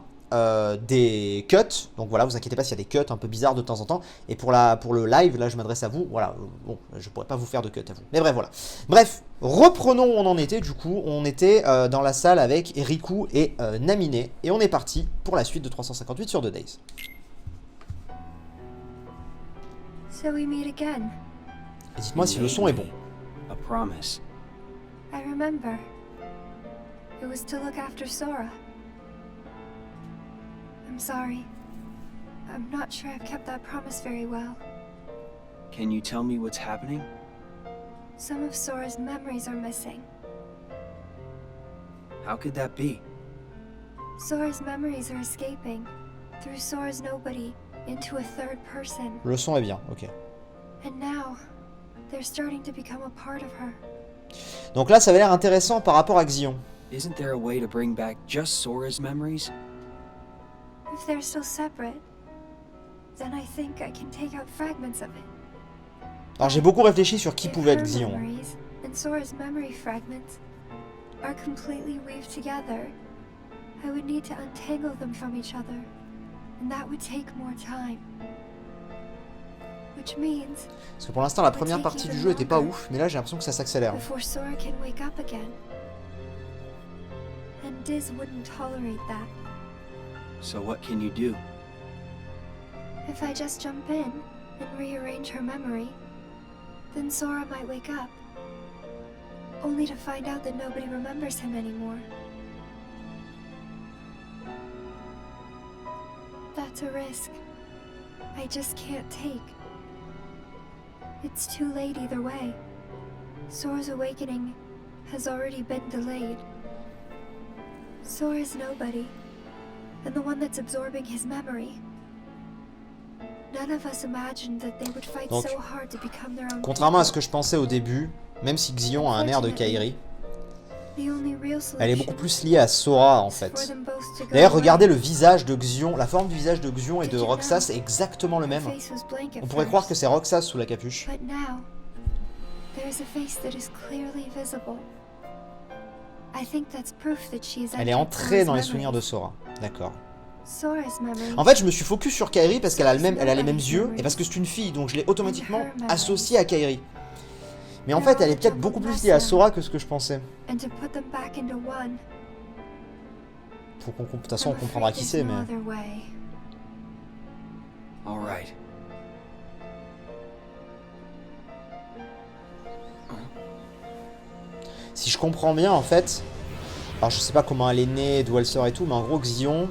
des cuts, donc voilà, vous inquiétez pas s'il y a des cuts un peu bizarres de temps en temps. Et pour le live, là je m'adresse à vous, voilà, bon, je pourrais pas vous faire de cut à vous. Mais bref, voilà. Bref, reprenons où on en était du coup. On était dans la salle avec Riku et Naminé et on est parti pour la suite de 358 sur 2 Days. So we meet again. Et dites-moi si le son est bon. A promise. I remember. It was to look after Sora. I'm sorry. I'm not sure I've kept that promise very well. Can you tell me what's happening? Some of Sora's memories are missing. How could that be? Sora's memories are escaping through Sora's nobody into a third person. Le son est bien, ok. And now, they're starting to become a part of her. Donc là, ça avait l'air intéressant par rapport à Xion. Isn't there a way to bring back just Sora's memories? If they're still separate, then I think I can take out fragments of it. Alors j'ai beaucoup réfléchi sur qui If pouvait être her Xion. memories and Sora's memory fragments are completely weaved together, I would need to untangle them from each other, and that would take more time. Which means Parce que pour l'instant, la première partie du jeu était pas ouf, mais là j'ai l'impression que ça s'accélère. before Sora can wake up again. And Diz wouldn't tolerate that. So what can you do? If I just jump in and rearrange her memory, then Sora might wake up, only to find out that nobody remembers him anymore. That's a risk I just can't take. It's too late either way. Sora's awakening has already been delayed. Sora's nobody, and the one that's absorbing his memory. None of us imagined that they would fight Donc, so hard to become their own. Contrairement à ce que je pensais au début, même si Xion a un air de Kairi, The only real elle est beaucoup solution plus liée à Sora en is for fait. them both to go D'ailleurs, away. regardez le visage de Xion, la forme du visage de Xion et de Roxas est exactement le Her même. face was blank at On pourrait croire que first, c'est Roxas sous la capuche. but now there's a face that is clearly visible. I think that's proof that she is Elle est entrée dans les souvenirs de Sora. D'accord. Sora's memory. En fait, je me suis focus sur Kairi parce qu'elle a, elle a les mêmes yeux et parce que c'est une fille, donc je l'ai automatiquement associée à Kairi. Mais en fait, elle est peut-être beaucoup plus liée à Sora que ce que je pensais. And to put them back into one. Faut qu'on, de toute façon, on comprendra qui c'est, mais... All right. Si je comprends bien, en fait... Alors, je sais pas comment elle est née, d'où elle sort et tout, mais en gros, Xion,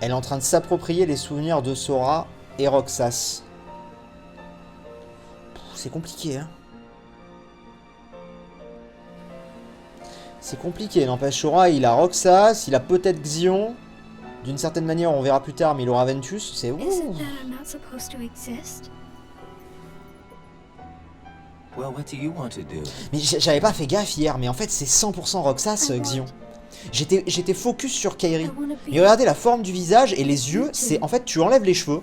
elle est en train de s'approprier les souvenirs de Sora et Roxas. C'est compliqué, hein. C'est compliqué, n'empêche, Sora, il a Roxas, il a peut-être Xion. D'une certaine manière, on verra plus tard, mais il aura Ventus, c'est... Isn't that I'm not supposed to exist? Well, what do you want to do? Mais j'avais pas fait gaffe hier, mais en fait, c'est 100% Roxas, Xion. J'étais focus sur Kairi. Mais regardez la forme du visage et les yeux, c'est... En fait, tu enlèves les cheveux,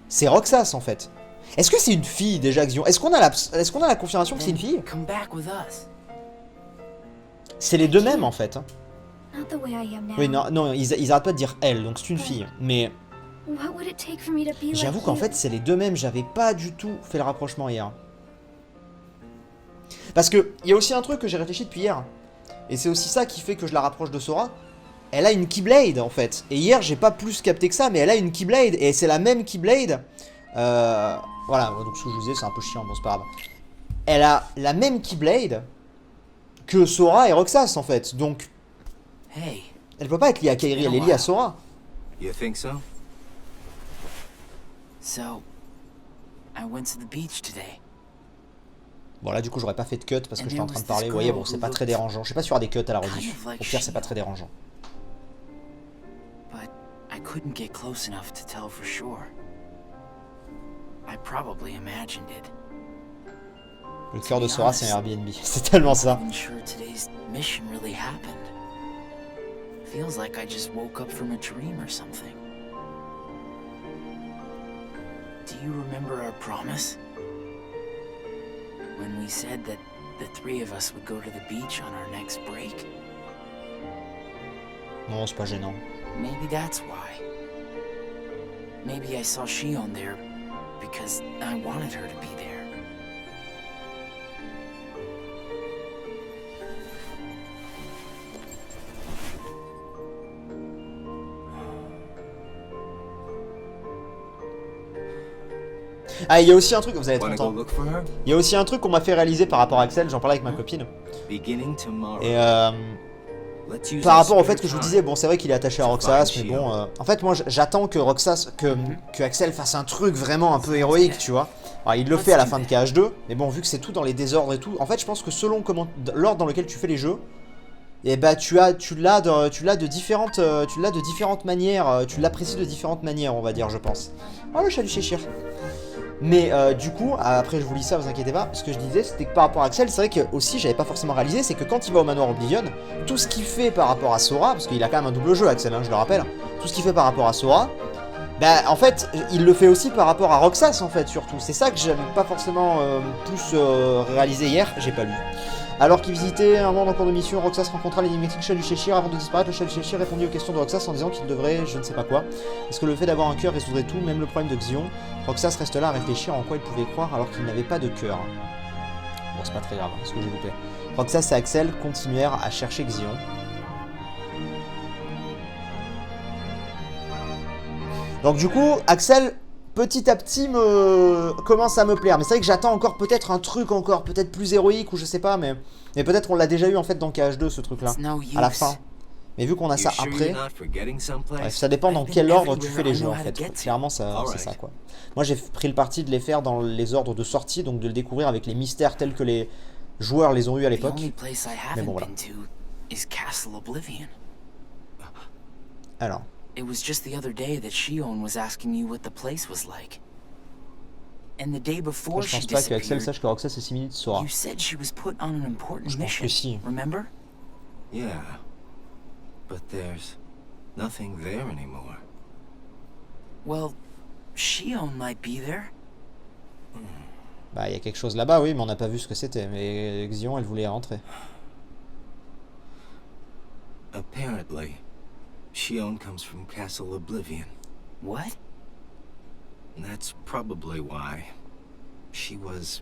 c'est Roxas, en fait. Est-ce que c'est une fille, déjà, Xion? Est-ce qu'on a la confirmation que c'est une fille? Come back with us. C'est les deux mêmes, en fait. Hein. Not the way I am now. Oui, non, ils arrêtent pas de dire elle, donc c'est une fille. Mais What would it take for me to be like j'avoue qu'en you? fait, c'est les deux mêmes. J'avais pas du tout fait le rapprochement hier. Parce que il y a aussi un truc que j'ai réfléchi depuis hier. Et c'est aussi ça qui fait que je la rapproche de Sora. Elle a une Keyblade en fait. Et hier, j'ai pas plus capté que ça, mais elle a une Keyblade. Et c'est la même Keyblade. Voilà, donc ce que je vous disais, c'est un peu chiant, bon, c'est pas grave. Elle a la même Keyblade que Sora et Roxas en fait. Donc, Hey, elle peut pas être liée à Kairi, elle est liée à Sora. You think so? so I went to the beach today. Bon là du coup j'aurais pas fait de cut parce que j'étais en train de parler, vous voyez, bon c'est pas très dérangeant. Je sais pas s'il y aura des cuts à la rediff. Au pire c'est pas très dérangeant. But I couldn't get close enough to tell for sure. I probably imagined it. Le cœur de Sora c'est un Airbnb, c'est tellement ça. I'm not even sure today's mission really happened. Feels like I just woke up from a dream or something. Do you remember our promise? When we said that the three of us would go to the beach on our next break? Non, c'est pas gênant. Maybe that's why. Maybe I saw Shion there because I wanted her to be there. Ah, il y a aussi un truc, vous allez être Wanna content. go look for her? Il y a aussi un truc qu'on m'a fait réaliser par rapport à Axel, j'en parlais avec ma copine. Beginning tomorrow. Et Let's use par our rapport au spare fait que je vous time. disais, bon c'est vrai qu'il est attaché à Roxas, mais bon, en fait moi j'attends que Roxas, que Axel fasse un truc vraiment un peu héroïque, tu vois. Alors il le fait à la fin de KH2, mais bon vu que c'est tout dans les désordres et tout, en fait je pense que selon comment l'ordre dans lequel tu fais les jeux, et bah tu l'as de différentes manières, tu l'apprécies de différentes manières on va dire je pense. Oh le chat du Cheshire. Mais du coup, après je vous lis ça, vous inquiétez pas, ce que je disais c'était que par rapport à Axel, c'est vrai que aussi j'avais pas forcément réalisé, c'est que quand il va au manoir Oblivion, tout ce qu'il fait par rapport à Sora, parce qu'il a quand même un double jeu Axel, hein, je le rappelle, tout ce qu'il fait par rapport à Sora, bah en fait il le fait aussi par rapport à Roxas en fait surtout, c'est ça que j'avais pas forcément plus réalisé hier, j'ai pas lu. Alors qu'il visitait un monde en cours de mission, Roxas rencontra l'énigmatique chat du Cheshire. Avant de disparaître, le chat du Cheshire répondit aux questions de Roxas en disant qu'il devrait je ne sais pas quoi. Est-ce que le fait d'avoir un cœur résoudrait tout, même le problème de Xion? Roxas reste là à réfléchir en quoi il pouvait croire alors qu'il n'avait pas de cœur. Bon, c'est pas très grave, ce que j'ai loupé. Roxas et Axel continuèrent à chercher Xion. Donc du coup, Axel, petit à petit, commence à me plaire. Mais c'est vrai que j'attends encore peut-être un truc encore, peut-être plus héroïque ou je sais pas, mais peut-être on l'a déjà eu en fait dans KH2 ce truc-là, à la fin. Mais vu qu'on a ça après, bref, ça dépend dans quel ordre tu fais les jeux en fait. Clairement, c'est ça quoi. Moi j'ai pris le parti de les faire dans les ordres de sortie, donc de le découvrir avec les mystères tels que les joueurs les ont eu à l'époque. Mais bon voilà. Alors. It was just the other day that Shion was asking me what the place was like. And the day before Je she pense pas qu'Axel disappeared, sache que Roxas est simili de Sora. you said she was put on an important Je pense mission. que si. Remember? Yeah. But there's nothing there anymore. Well, Shion might be there. Bah, il y a quelque chose là-bas, oui, mais on n'a pas vu ce que c'était. Mais Xion, elle voulait y rentrer. Apparently, Shion comes from Castle Oblivion. What? That's probably why she was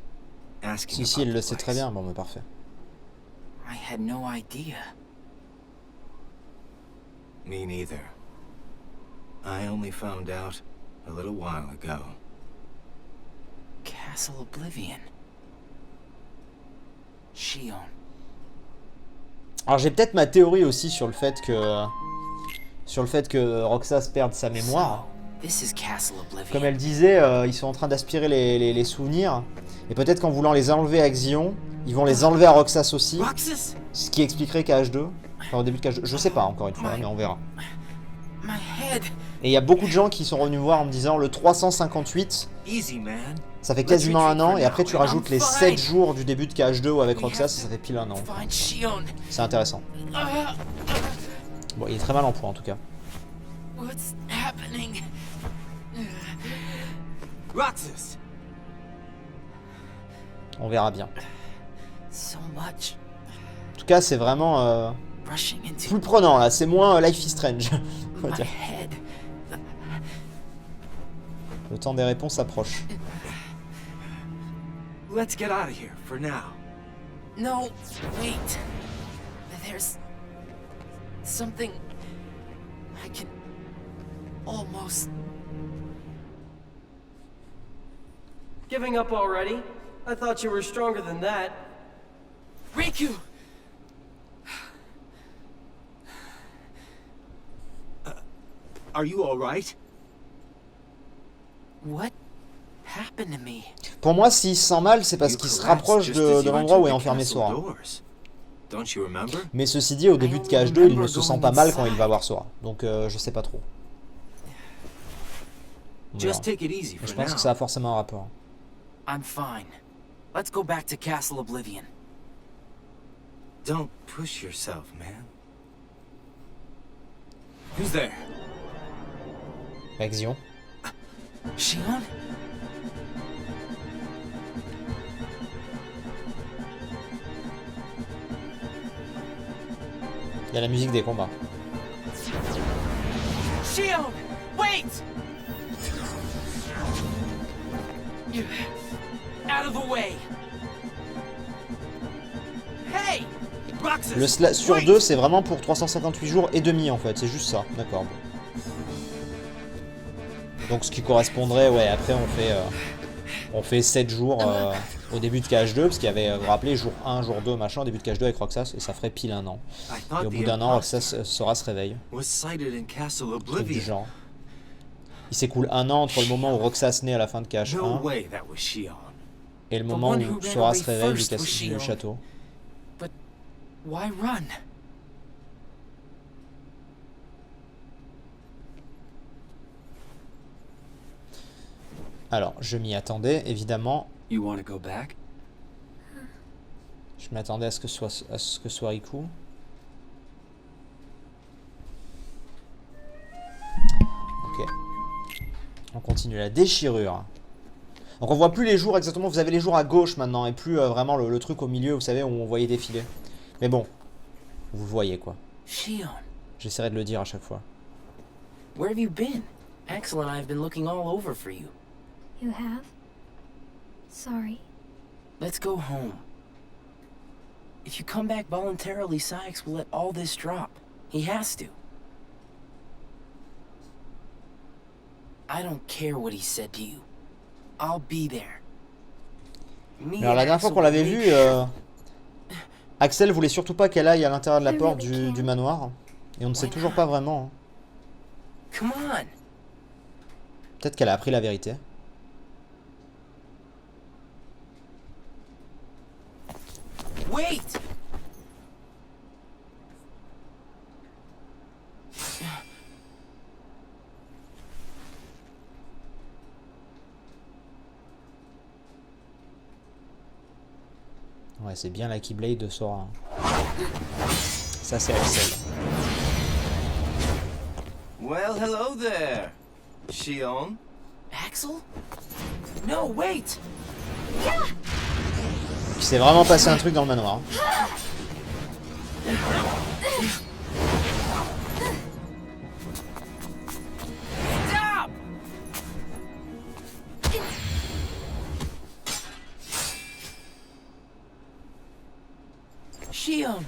asking Si, elle about le the sait très place. bien, bon, mais parfait. I had no idea. Me neither. I only found out a little while ago. Castle Oblivion. Shion. Alors j'ai peut-être ma théorie aussi sur le fait que Roxas perde sa mémoire. So, this is Castle Oblivion. Comme elle disait, ils sont en train d'aspirer les souvenirs. Et peut-être qu'en voulant les enlever à Xion, ils vont les enlever à Roxas aussi. Roxas? Ce qui expliquerait KH2. Enfin, au début de KH2. Je sais pas encore une fois, mais on verra. My head. Et il y a beaucoup de gens qui sont revenus me voir en me disant le 358, Easy, man. ça fait quasiment un an. Et après tu rajoutes les 7 jours du début de KH2 ou avec Roxas, ça fait pile un an. Find Shion. C'est intéressant. Bon, il est très mal en point en tout cas. What's happening? Roxas! On verra bien. So much. En tout cas, c'est vraiment rushing into Plus prenant là, c'est moins Life is Strange. On va my dire. head. Le temps des réponses approche. Let's get out of here for now. No, wait. There's something I can almost. Giving up already? I thought you were stronger than that. Riku! Are you all right? What happened to me? Pour moi, s'il se sent mal, c'est parce qu'il se rapproche de l'endroit où est enfermé Sora. Don't you remember? Mais ceci dit, au début de KH2, il ne se sent pas mal quand il va voir Sora. Donc je sais pas trop. Just take it easy Mais for je pense now. que ça a forcément un rapport. I'm fine. Let's go back to Castle Oblivion. Don't push yourself, man. Who's there? Réaction. Shion? Il y a la musique des combats. Shion! Wait! Out of the way! Hey! Roxas! Le sur 2, c'est vraiment pour 358 jours et demi en fait, c'est juste ça. D'accord. Donc ce qui correspondrait, ouais, après on fait 7 jours au début de KH2, parce qu'il y avait, vous vous rappelez, jour 1, jour 2, machin, au début de KH2 avec Roxas, et ça ferait pile 1 an. Et au bout d'1 an, Roxas Sora se réveille. Truc du genre. Il s'écoule 1 an entre le moment où Roxas naît à la fin de KH1 et le moment où Sora se réveille du château. Why run? Alors, je m'y attendais, évidemment. You want to go back? Je m'attendais à ce que soit Riku. Ok. On continue la déchirure. Donc on voit plus les jours exactement, vous avez les jours à gauche maintenant, et plus vraiment le truc au milieu, vous savez, où on voyait défiler. Mais bon, vous voyez quoi. Shion, J'essaierai de le dire à chaque fois. where have you been? Axel and I have been looking all over for you. You have? Sorry. Let's go home. If you come back voluntarily, Sykes will let all this drop. He has to. I don't care what he said to you. I'll be there. Alors la dernière fois qu'on l'avait vu, Axel voulait surtout pas qu'elle aille à l'intérieur de la porte du manoir. Et on ne sait toujours pas vraiment. Come on. Peut-être qu'elle a appris la vérité. Wait! Ouais, c'est bien la Keyblade de Sora. Ça, c'est Axel. Well, hello there, Shion. Axel? No, wait! Il s'est vraiment passé un truc dans le manoir. Stop! Shion!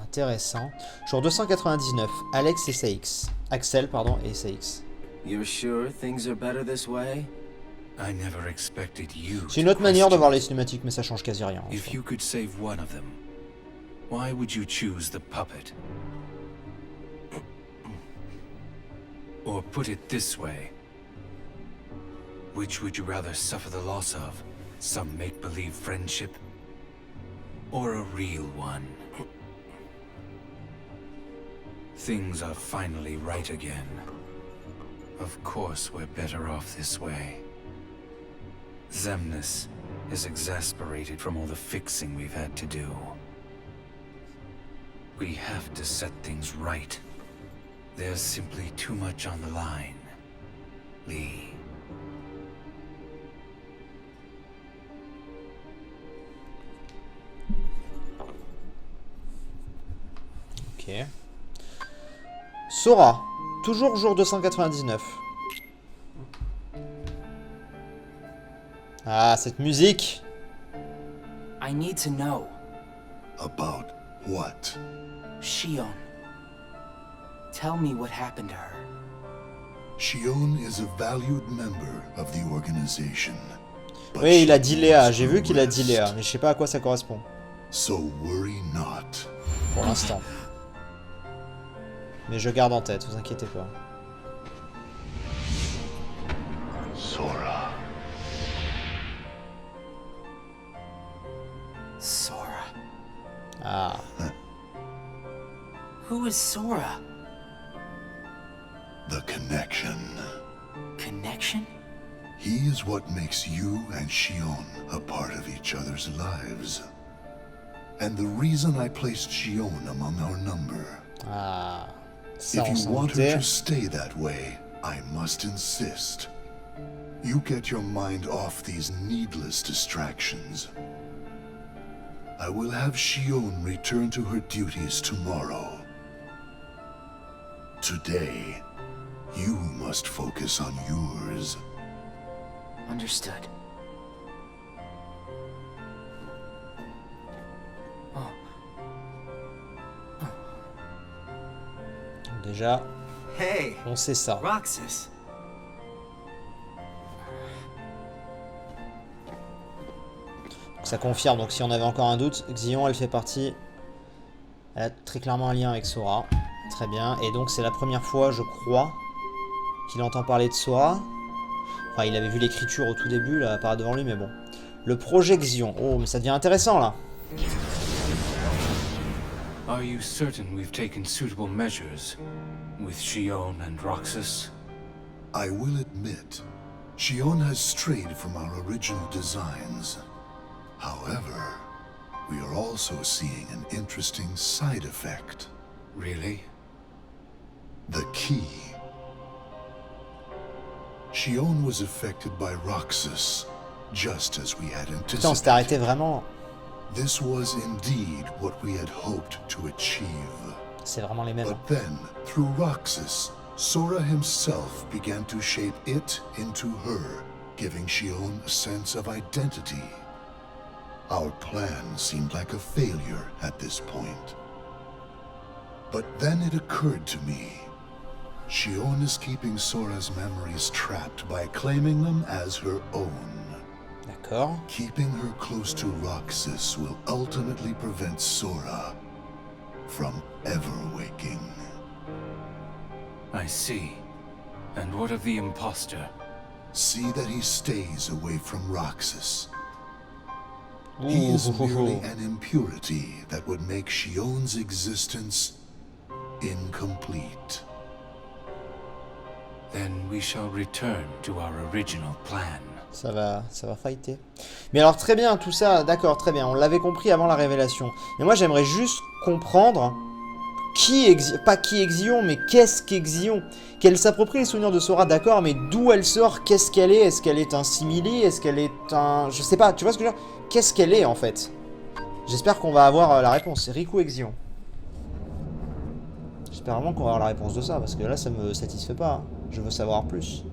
Intéressant. Jour 299. Alex et Saïx. Axel, pardon, et Saïx. You're sure things are better this way? I never expected you. C'est une autre manière de voir les cinématiques, mais ça change quasi rien. If you could save one of them, why would you choose the puppet? Or put it this way, which would you rather suffer the loss of? Some make-believe friendship? Or a real one? Things are finally right again. Of course we're better off this way. Xemnas is exasperated from all the fixing we've had to do. We have to set things right. There's simply too much on the line. Lee. Ok. Sora. Toujours jour 299. Ah, cette musique. I need to know. About what? Shion. Tell me what happened to her. Shion is a valued member of the organization. Oui, il a dit Léa. J'ai vu qu'il a dit Léa, mais je sais pas à quoi ça correspond. So worry not. Pour l'instant. Mais je garde en tête, vous inquiétez pas. Sora. Sora. Ah. Who is Sora? The connection. Connection? He is what makes you and Shion a part of each other's lives. And the reason I placed Shion among our number. Ah. Ça, If on you s'en want her doutait. to stay that way, I must insist. You get your mind off these needless distractions. I will have Shion return to her duties tomorrow. Today, you must focus on yours. Understood. Déjà, Hey, on sait ça. Roxas. Donc ça confirme, donc si on avait encore un doute, Xion, elle fait partie... Elle a très clairement un lien avec Sora. Très bien, et donc c'est la première fois, je crois, qu'il entend parler de Sora. Enfin, il avait vu l'écriture au tout début, là, apparaître devant lui, mais bon. Le projet Xion. Oh, mais ça devient intéressant, là. Are you certain we've taken suitable measures with Shion and Roxas? I will admit, Shion has strayed from our original designs. However, we are also seeing an interesting side effect. Really? The key. Shion was affected by Roxas, just as we had Putain, on s'était arrêté anticipated. vraiment... This was indeed what we had hoped to achieve. C'est vraiment les mêmes. But then, through Roxas, Sora himself began to shape it into her, giving Shion a sense of identity. Our plan seemed like a failure at this point. But then it occurred to me. Shion is keeping Sora's memories trapped by claiming them as her own. D'accord. Keeping her close to Roxas will ultimately prevent Sora from ever waking. I see. And what of the imposter? See that he stays away from Roxas. He is merely an impurity that would make Shion's existence incomplete. Then we shall return to our original plan. Ça va fighter. Mais alors très bien, tout ça, d'accord, très bien. On l'avait compris avant la révélation. Mais moi j'aimerais juste comprendre pas qui est Xion, mais qu'est-ce qu'est Xion. Qu'elle s'approprie les souvenirs de Sora, d'accord, mais d'où elle sort, qu'est-ce qu'elle est? Est-ce qu'elle est un simili? Est-ce qu'elle est un... Je sais pas, tu vois ce que je veux dire? Qu'est-ce qu'elle est en fait? J'espère qu'on va avoir la réponse. Riku et Xion. J'espère vraiment qu'on va avoir la réponse de ça, parce que là ça me satisfait pas. Hein. Je veux savoir plus.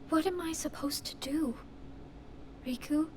What am I supposed to do? Riku?